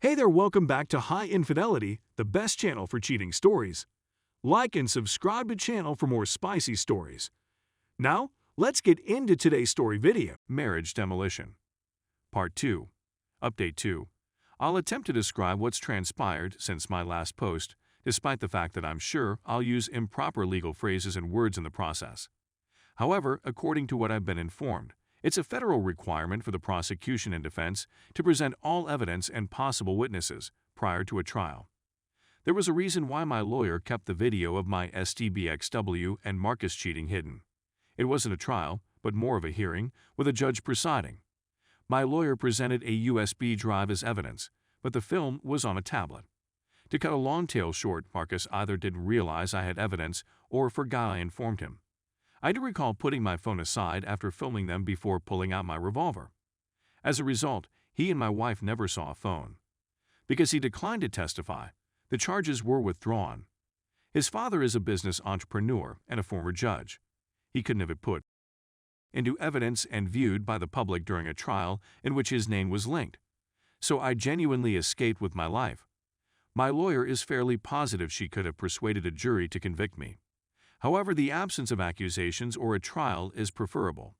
Hey there, welcome back to High Infidelity, the best channel for cheating stories. Like and subscribe to channel for more spicy stories. Now, let's get into today's story video. Marriage Demolition. Part 2. Update 2. I'll attempt to describe what's transpired since my last post, despite the fact that I'm sure I'll use improper legal phrases and words in the process. However, according to what I've been informed, it's a federal requirement for the prosecution and defense to present all evidence and possible witnesses prior to a trial. There was a reason why my lawyer kept the video of my STBXW and Marcus cheating hidden. It wasn't a trial, but more of a hearing, with a judge presiding. My lawyer presented a USB drive as evidence, but the film was on a tablet. To cut a long tale short, Marcus either didn't realize I had evidence or forgot I informed him. I do recall putting my phone aside after filming them before pulling out my revolver. As a result, he and my wife never saw a phone. Because he declined to testify, the charges were withdrawn. His father is a business entrepreneur and a former judge. He couldn't have it put into evidence and viewed by the public during a trial in which his name was linked. So I genuinely escaped with my life. My lawyer is fairly positive she could have persuaded a jury to convict me. However, the absence of accusations or a trial is preferable.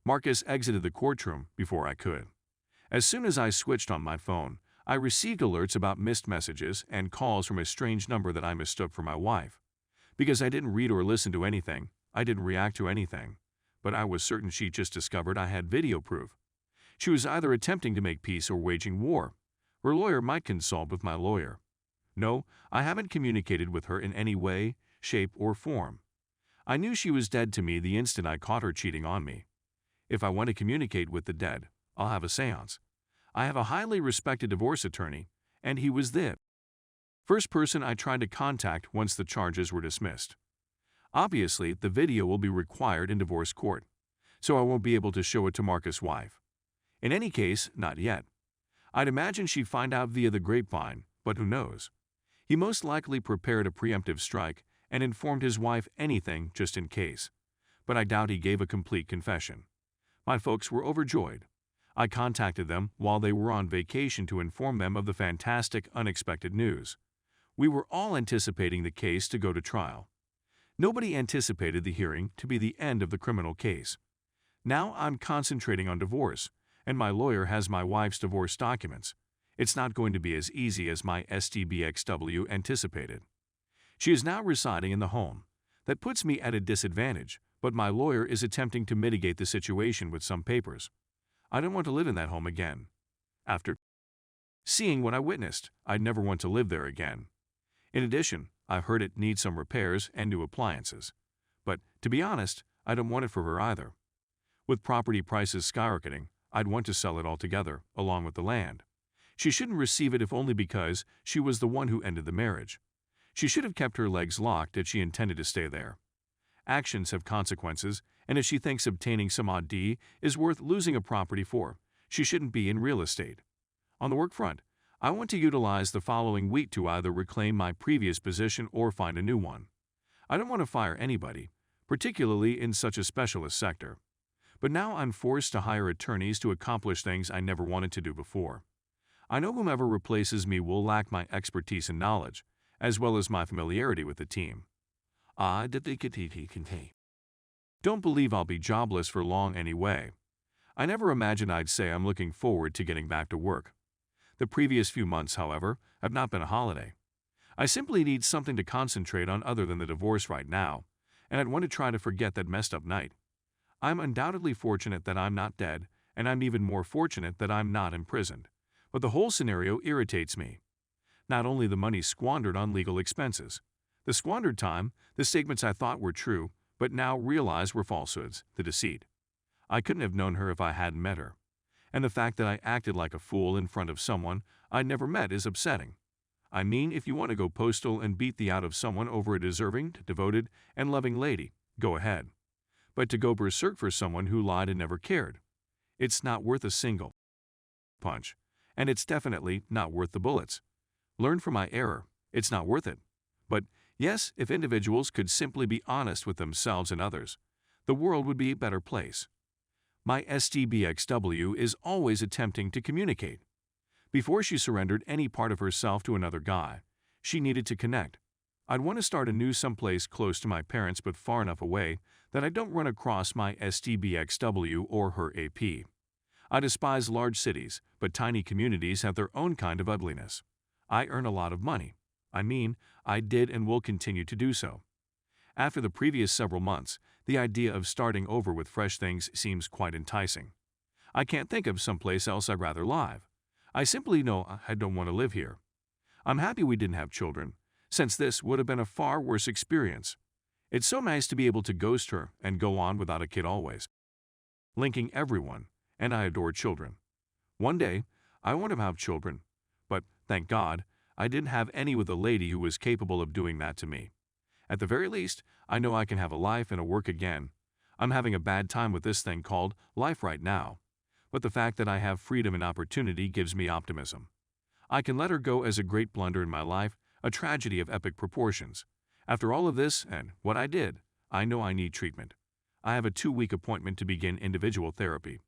Marcus exited the courtroom before I could. As soon as I switched on my phone, I received alerts about missed messages and calls from a strange number that I mistook for my wife. Because I didn't read or listen to anything, I didn't react to anything, but I was certain she just discovered I had video proof. She was either attempting to make peace or waging war. Her lawyer might consult with my lawyer. No, I haven't communicated with her in any way, shape, or form. I knew she was dead to me the instant I caught her cheating on me. If I want to communicate with the dead, I'll have a seance. I have a highly respected divorce attorney, and he was the first person I tried to contact once the charges were dismissed. Obviously, the video will be required in divorce court, so I won't be able to show it to Marcus' wife. In any case, not yet. I'd imagine she'd find out via the grapevine, but who knows? He most likely prepared a preemptive strike and informed his wife anything just in case. But I doubt he gave a complete confession. My folks were overjoyed. I contacted them while they were on vacation to inform them of the fantastic, unexpected news. We were all anticipating the case to go to trial. Nobody anticipated the hearing to be the end of the criminal case. Now I'm concentrating on divorce, and my lawyer has my wife's divorce documents. It's not going to be as easy as my STBXW anticipated. She is now residing in the home. That puts me at a disadvantage, but my lawyer is attempting to mitigate the situation with some papers. I don't want to live in that home again. After seeing what I witnessed, I'd never want to live there again. In addition, I've heard it needs some repairs and new appliances. But, to be honest, I don't want it for her either. With property prices skyrocketing, I'd want to sell it altogether, along with the land. She shouldn't receive it if only because she was the one who ended the marriage. She should have kept her legs locked if she intended to stay there. Actions have consequences, and if she thinks obtaining some odd D is worth losing a property for, she shouldn't be in real estate. On the work front, I want to utilize the following week to either reclaim my previous position or find a new one. I don't want to fire anybody, particularly in such a specialist sector. But now I'm forced to hire attorneys to accomplish things I never wanted to do before. I know whomever replaces me will lack my expertise and knowledge, as well as my familiarity with the team. Don't believe I'll be jobless for long anyway. I never imagined I'd say I'm looking forward to getting back to work. The previous few months, however, have not been a holiday. I simply need something to concentrate on other than the divorce right now, and I'd want to try to forget that messed up night. I'm undoubtedly fortunate that I'm not dead, and I'm even more fortunate that I'm not imprisoned. But the whole scenario irritates me. Not only the money squandered on legal expenses, the squandered time, the statements I thought were true, but now realize were falsehoods, the deceit. I couldn't have known her if I hadn't met her. And the fact that I acted like a fool in front of someone I'd never met is upsetting. I mean, if you want to go postal and beat the out of someone over a deserving, devoted, and loving lady, go ahead. But to go berserk for someone who lied and never cared, it's not worth a single punch. And it's definitely not worth the bullets. Learn from my error. It's not worth it. But yes, if individuals could simply be honest with themselves and others, the world would be a better place. My STBXW is always attempting to communicate. Before she surrendered any part of herself to another guy, she needed to connect. I'd want to start anew someplace close to my parents but far enough away that I don't run across my STBXW or her AP. I despise large cities, but tiny communities have their own kind of ugliness. I earn a lot of money. I did and will continue to do so. After the previous several months, the idea of starting over with fresh things seems quite enticing. I can't think of someplace else I'd rather live. I simply know I don't want to live here. I'm happy we didn't have children, since this would have been a far worse experience. It's so nice to be able to ghost her and go on without a kid always. Linking everyone, and I adore children. One day, I want to have children, but, thank God, I didn't have any with a lady who was capable of doing that to me. At the very least, I know I can have a life and a work again. I'm having a bad time with this thing called life right now, but the fact that I have freedom and opportunity gives me optimism. I can let her go as a great blunder in my life, a tragedy of epic proportions. After all of this and what I did, I know I need treatment. I have a 2-week appointment to begin individual therapy.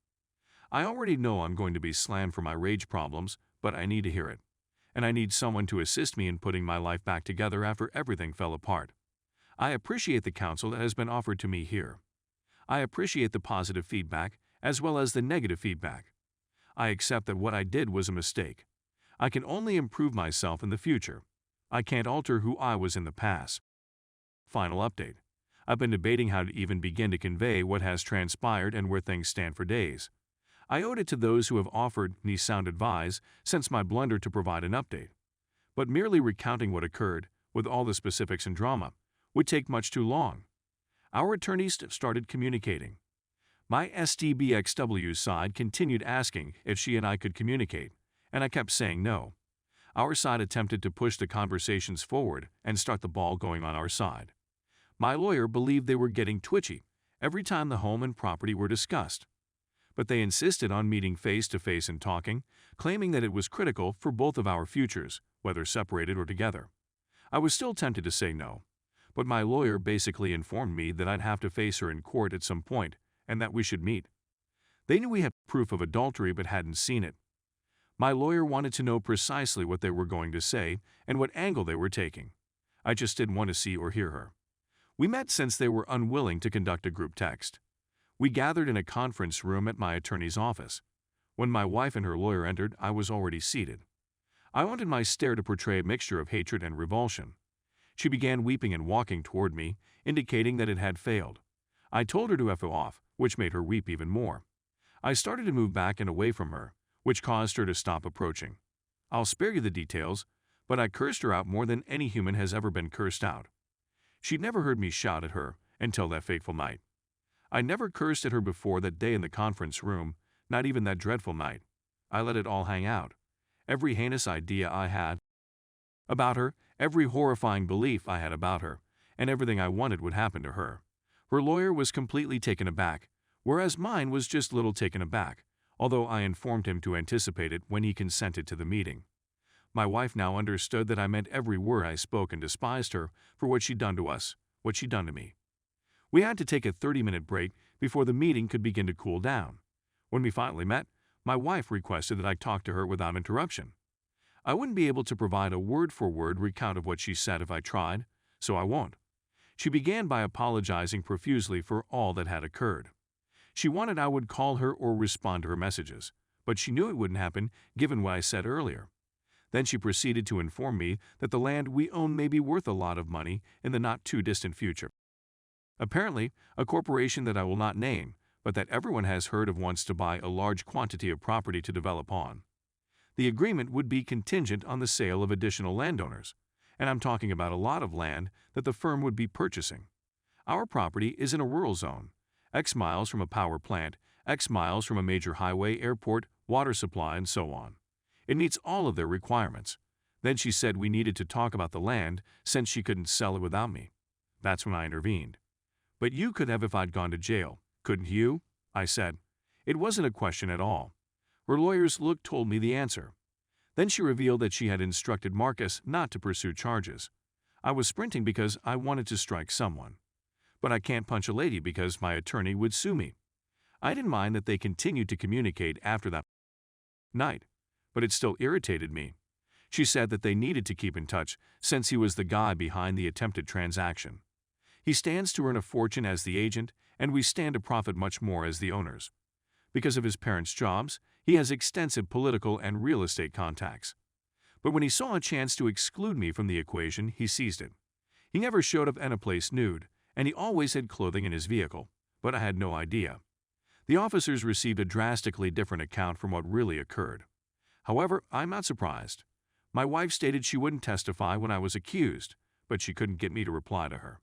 I already know I'm going to be slammed for my rage problems, but I need to hear it. And I need someone to assist me in putting my life back together after everything fell apart. I appreciate the counsel that has been offered to me here. I appreciate the positive feedback as well as the negative feedback. I accept that what I did was a mistake. I can only improve myself in the future. I can't alter who I was in the past. Final update. I've been debating how to even begin to convey what has transpired and where things stand for days. I owed it to those who have offered me sound advice since my blunder to provide an update. But merely recounting what occurred, with all the specifics and drama, would take much too long. Our attorneys started communicating. My STBXW side continued asking if she and I could communicate, and I kept saying no. Our side attempted to push the conversations forward and start the ball going on our side. My lawyer believed they were getting twitchy every time the home and property were discussed. But they insisted on meeting face-to-face and talking, claiming that it was critical for both of our futures, whether separated or together. I was still tempted to say no, but my lawyer basically informed me that I'd have to face her in court at some point and that we should meet. They knew we had proof of adultery but hadn't seen it. My lawyer wanted to know precisely what they were going to say and what angle they were taking. I just didn't want to see or hear her. We met since they were unwilling to conduct a group text. We gathered in a conference room at my attorney's office. When my wife and her lawyer entered, I was already seated. I wanted my stare to portray a mixture of hatred and revulsion. She began weeping and walking toward me, indicating that it had failed. I told her to F off, which made her weep even more. I started to move back and away from her, which caused her to stop approaching. I'll spare you the details, but I cursed her out more than any human has ever been cursed out. She'd never heard me shout at her until that fateful night. I never cursed at her before that day in the conference room, not even that dreadful night. I let it all hang out. Every heinous idea I had about her, every horrifying belief I had about her, and everything I wanted would happen to her. Her lawyer was completely taken aback, whereas mine was just little taken aback, although I informed him to anticipate it when he consented to the meeting. My wife now understood that I meant every word I spoke and despised her for what she'd done to us, what she'd done to me. We had to take a 30-minute break before the meeting could begin to cool down. When we finally met, my wife requested that I talk to her without interruption. I wouldn't be able to provide a word-for-word recount of what she said if I tried, so I won't. She began by apologizing profusely for all that had occurred. She wanted I would call her or respond to her messages, but she knew it wouldn't happen given what I said earlier. Then she proceeded to inform me that the land we own may be worth a lot of money in the not-too-distant future. Apparently, a corporation that I will not name, but that everyone has heard of wants to buy a large quantity of property to develop on. The agreement would be contingent on the sale of additional landowners, and I'm talking about a lot of land that the firm would be purchasing. Our property is in a rural zone, X miles from a power plant, X miles from a major highway, airport, water supply, and so on. It meets all of their requirements. Then she said we needed to talk about the land since she couldn't sell it without me. That's when I intervened. But you could have if I'd gone to jail, couldn't you? I said. It wasn't a question at all. Her lawyer's look told me the answer. Then she revealed that she had instructed Marcus not to pursue charges. I was sprinting because I wanted to strike someone. But I can't punch a lady because my attorney would sue me. I didn't mind that they continued to communicate after that night, but it still irritated me. She said that they needed to keep in touch since he was the guy behind the attempted transaction. He stands to earn a fortune as the agent, and we stand to profit much more as the owners. Because of his parents' jobs, he has extensive political and real estate contacts. But when he saw a chance to exclude me from the equation, he seized it. He never showed up in a place nude, and he always had clothing in his vehicle, but I had no idea. The officers received a drastically different account from what really occurred. However, I'm not surprised. My wife stated she wouldn't testify when I was accused, but she couldn't get me to reply to her.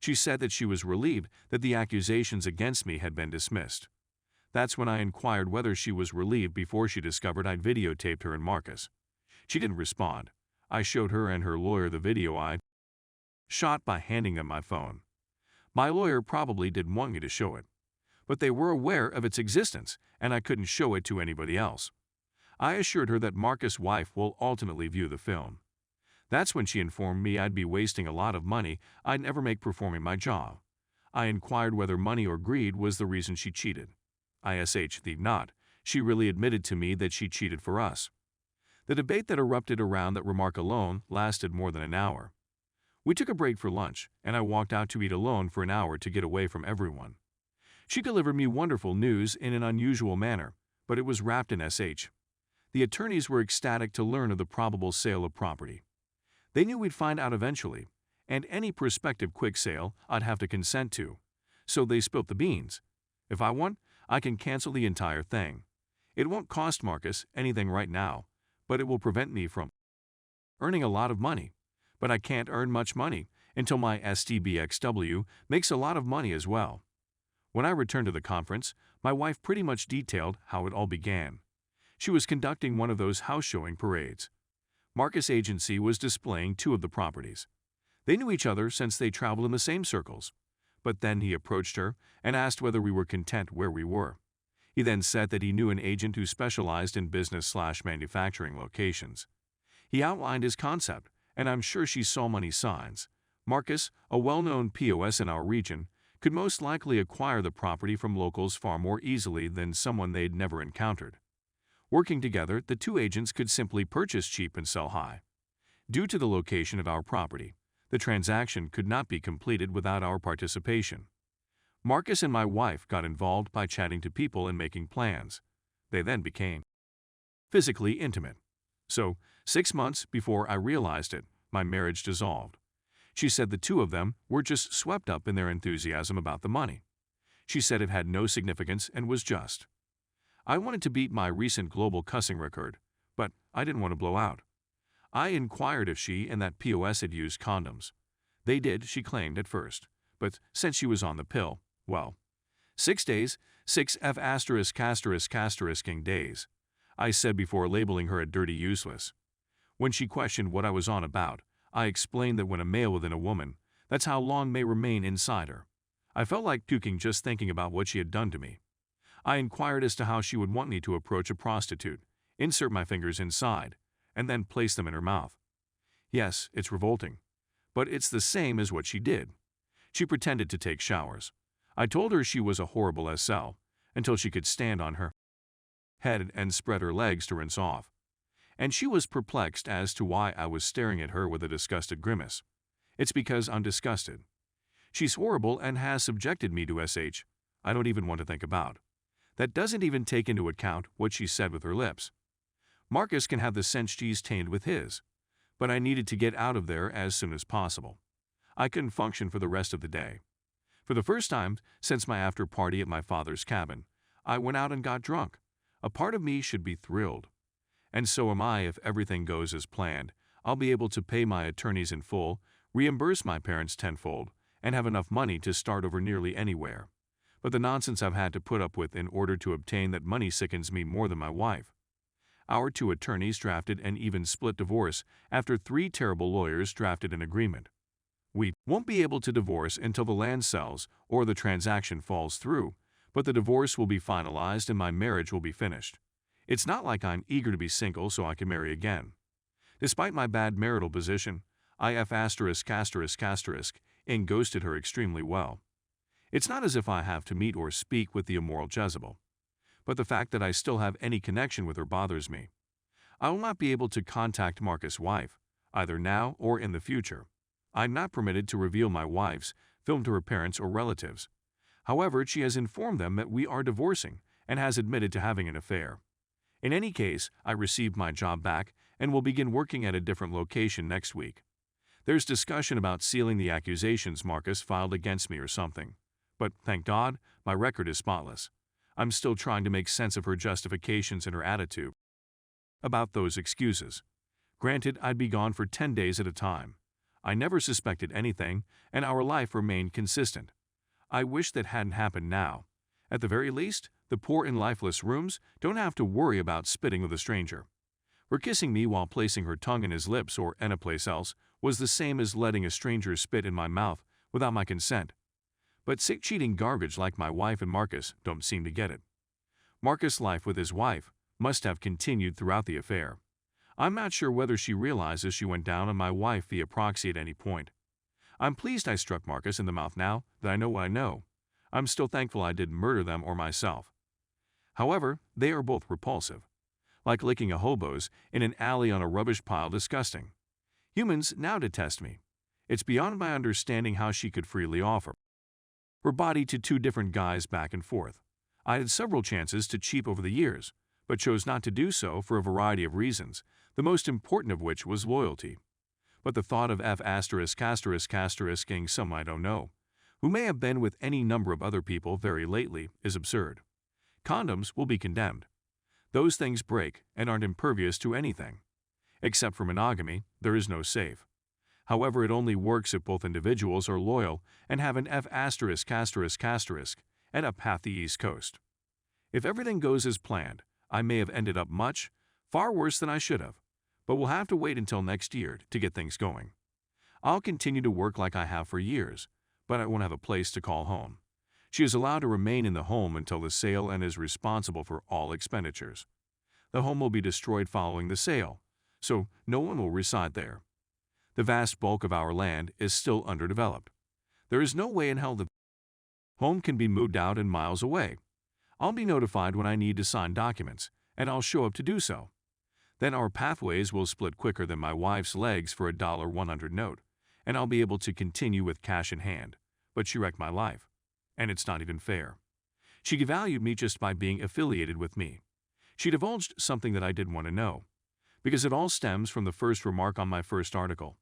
She said that she was relieved that the accusations against me had been dismissed. That's when I inquired whether she was relieved before she discovered I'd videotaped her and Marcus. She didn't respond. I showed her and her lawyer the video I'd shot by handing them my phone. My lawyer probably didn't want me to show it, but they were aware of its existence and I couldn't show it to anybody else. I assured her that Marcus' wife will ultimately view the film. That's when she informed me I'd be wasting a lot of money I'd never make performing my job. I inquired whether money or greed was the reason she cheated. The not. She really admitted to me that she cheated for us. The debate that erupted around that remark alone lasted more than an hour. We took a break for lunch, and I walked out to eat alone for an hour to get away from everyone. She delivered me wonderful news in an unusual manner, but it was wrapped in SH. The attorneys were ecstatic to learn of the probable sale of property. They knew we'd find out eventually, and any prospective quick sale I'd have to consent to. So they spilt the beans. If I want, I can cancel the entire thing. It won't cost Marcus anything right now, but it will prevent me from earning a lot of money. But I can't earn much money until my STBXW makes a lot of money as well. When I returned to the conference, my wife pretty much detailed how it all began. She was conducting one of those house showing parades. Marcus' agency was displaying 2 of the properties. They knew each other since they traveled in the same circles. But then he approached her and asked whether we were content where we were. He then said that he knew an agent who specialized in business/manufacturing locations. He outlined his concept, and I'm sure she saw many signs. Marcus, a well-known POS in our region, could most likely acquire the property from locals far more easily than someone they'd never encountered. Working together, the 2 agents could simply purchase cheap and sell high. Due to the location of our property, the transaction could not be completed without our participation. Marcus and my wife got involved by chatting to people and making plans. They then became physically intimate. So, 6 months before I realized it, my marriage dissolved. She said the 2 of them were just swept up in their enthusiasm about the money. She said it had no significance and was just. I wanted to beat my recent global cussing record, but I didn't want to blow out. I inquired if she and that POS had used condoms. They did, she claimed at first, but since she was on the pill, well, 6 days, 6F******ing days, I said before labeling her a dirty useless. When she questioned what I was on about, I explained that when a male within a woman, that's how long may remain inside her. I felt like puking just thinking about what she had done to me. I inquired as to how she would want me to approach a prostitute, insert my fingers inside, and then place them in her mouth. Yes, it's revolting, but it's the same as what she did. She pretended to take showers. I told her she was a horrible SL until she could stand on her head and spread her legs to rinse off. And she was perplexed as to why I was staring at her with a disgusted grimace. It's because I'm disgusted. She's horrible and has subjected me to SH I don't even want to think about. That doesn't even take into account what she said with her lips. Marcus can have the sense cheese tainted with his, but I needed to get out of there as soon as possible. I couldn't function for the rest of the day. For the first time since my after party at my father's cabin, I went out and got drunk. A part of me should be thrilled. And so am I if everything goes as planned. I'll be able to pay my attorneys in full, reimburse my parents tenfold, and have enough money to start over nearly anywhere. But the nonsense I've had to put up with in order to obtain that money sickens me more than my wife. Our 2 attorneys drafted an even split divorce after 3 terrible lawyers drafted an agreement. We won't be able to divorce until the land sells or the transaction falls through, but the divorce will be finalized and my marriage will be finished. It's not like I'm eager to be single so I can marry again. Despite my bad marital position, I and ghosted her extremely well. It's not as if I have to meet or speak with the immoral Jezebel, but the fact that I still have any connection with her bothers me. I will not be able to contact Marcus' wife, either now or in the future. I'm not permitted to reveal my wife's film to her parents or relatives. However, she has informed them that we are divorcing and has admitted to having an affair. In any case, I received my job back and will begin working at a different location next week. There's discussion about sealing the accusations Marcus filed against me or something. But, thank God, my record is spotless. I'm still trying to make sense of her justifications and her attitude about those excuses. Granted, I'd be gone for 10 days at a time. I never suspected anything, and our life remained consistent. I wish that hadn't happened now. At the very least, the poor and lifeless rooms don't have to worry about spitting with a stranger. Her kissing me while placing her tongue in his lips or anyplace else was the same as letting a stranger spit in my mouth without my consent. But sick cheating garbage like my wife and Marcus don't seem to get it. Marcus' life with his wife must have continued throughout the affair. I'm not sure whether she realizes she went down on my wife via proxy at any point. I'm pleased I struck Marcus in the mouth now that I know what I know. I'm still thankful I didn't murder them or myself. However, they are both repulsive. Like licking a hobo's in an alley on a rubbish pile disgusting. Humans now detest me. It's beyond my understanding how she could freely offer her body to two different guys back and forth. I had several chances to cheat over the years, but chose not to do so for a variety of reasons, the most important of which was loyalty. But the thought of *****ing some I don't know, who may have been with any number of other people very lately, is absurd. Condoms will be condemned. Those things break and aren't impervious to anything. Except for monogamy, there is no safe. However, it only works if both individuals are loyal and have an and up half the East Coast. If everything goes as planned, I may have ended up far worse than I should have, but we'll have to wait until next year to get things going. I'll continue to work like I have for years, but I won't have a place to call home. She is allowed to remain in the home until the sale and is responsible for all expenditures. The home will be destroyed following the sale, so no one will reside there. The vast bulk of our land is still underdeveloped. There is no way in hell the home can be moved out and miles away. I'll be notified when I need to sign documents, and I'll show up to do so. Then our pathways will split quicker than my wife's legs for a $100 note, and I'll be able to continue with cash in hand. But she wrecked my life, and it's not even fair. She devalued me just by being affiliated with me. She divulged something that I didn't want to know, because it all stems from the first remark on my first article.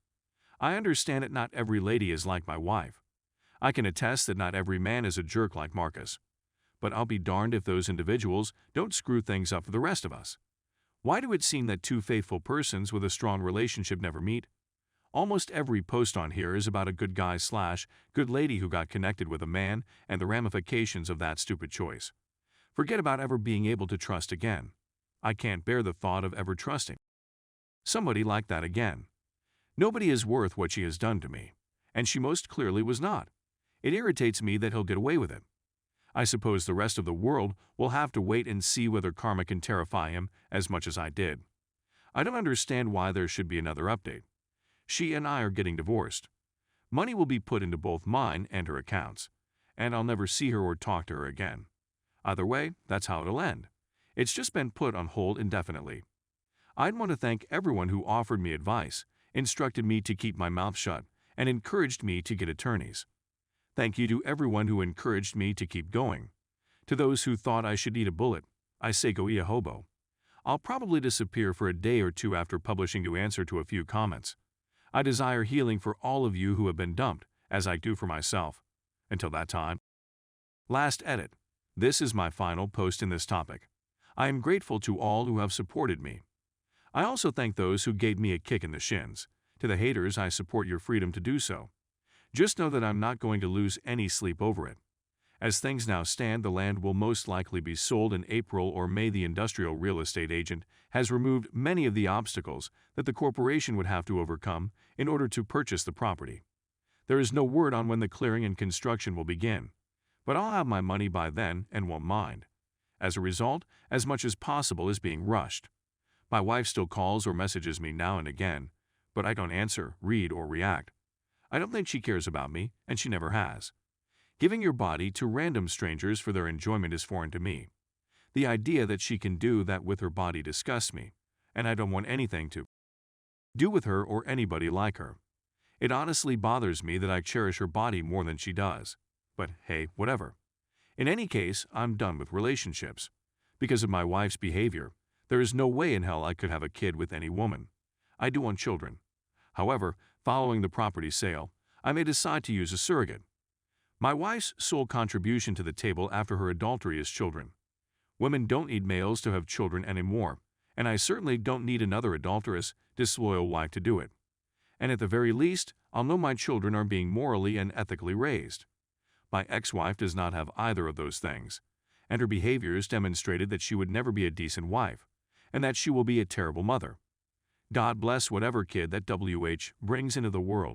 I understand that not every lady is like my wife. I can attest that not every man is a jerk like Marcus. But I'll be darned if those individuals don't screw things up for the rest of us. Why do it seem that two faithful persons with a strong relationship never meet? Almost every post on here is about a good guy/good lady who got connected with a man and the ramifications of that stupid choice. Forget about ever being able to trust again. I can't bear the thought of ever trusting somebody like that again. Nobody is worth what she has done to me, and she most clearly was not. It irritates me that he'll get away with it. I suppose the rest of the world will have to wait and see whether karma can terrify him as much as I did. I don't understand why there should be another update. She and I are getting divorced. Money will be put into both mine and her accounts, and I'll never see her or talk to her again. Either way, that's how it'll end. It's just been put on hold indefinitely. I'd want to thank everyone who offered me advice, instructed me to keep my mouth shut, and encouraged me to get attorneys. Thank you to everyone who encouraged me to keep going. To those who thought I should eat a bullet, I say go eat a hobo. I'll probably disappear for a day or two after publishing to answer to a few comments. I desire healing for all of you who have been dumped, as I do for myself. Until that time. Last edit. This is my final post in this topic. I am grateful to all who have supported me. I also thank those who gave me a kick in the shins. To the haters, I support your freedom to do so. Just know that I'm not going to lose any sleep over it. As things now stand, the land will most likely be sold in April or May. The industrial real estate agent has removed many of the obstacles that the corporation would have to overcome in order to purchase the property. There is no word on when the clearing and construction will begin, but I'll have my money by then and won't mind. As a result, as much as possible is being rushed. My wife still calls or messages me now and again, but I don't answer, read, or react. I don't think she cares about me, and she never has. Giving your body to random strangers for their enjoyment is foreign to me. The idea that she can do that with her body disgusts me, and I don't want anything to do with her or anybody like her. It honestly bothers me that I cherish her body more than she does. But hey, whatever. In any case, I'm done with relationships. Because of my wife's behavior, there is no way in hell I could have a kid with any woman. I do want children. However, following the property sale, I may decide to use a surrogate. My wife's sole contribution to the table after her adultery is children. Women don't need males to have children anymore, and I certainly don't need another adulterous, disloyal wife to do it. And at the very least, I'll know my children are being morally and ethically raised. My ex-wife does not have either of those things, and her behaviors demonstrated that she would never be a decent wife, and that she will be a terrible mother. God bless whatever kid that WH brings into the world.